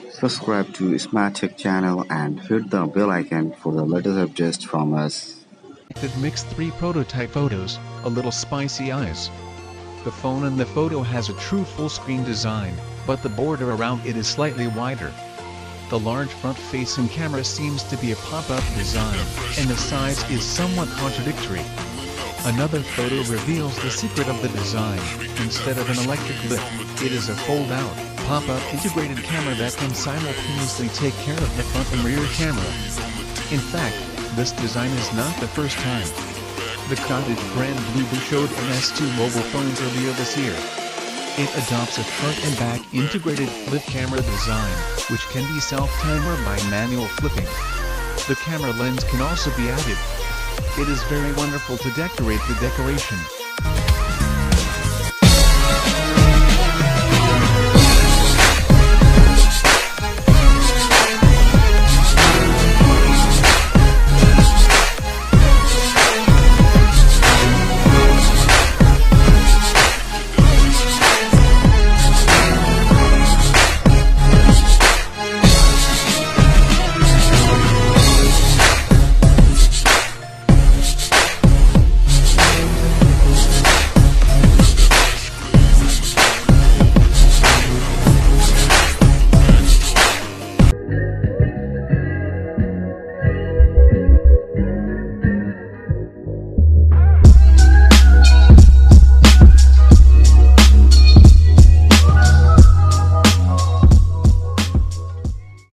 Subscribe to Smart Tech channel and hit the bell icon for the latest updates from us. Leked Mix 3 prototype photos, a little spicy eyes. The phone in the photo has a true full-screen design, but the border around it is slightly wider. The large front-facing camera seems to be a pop-up design, and the size is somewhat contradictory. Another photo reveals the secret of the design. Instead of an electric lift, it is a fold-out, pop-up integrated camera that can simultaneously take care of the front and rear camera. In fact, this design is not the first time. The cottage brand Blueboo showed an S2 mobile phones earlier this year. It adopts a front and back integrated flip camera design, which can be self-timer by manual flipping. The camera lens can also be added. It is very wonderful to decorate the decoration.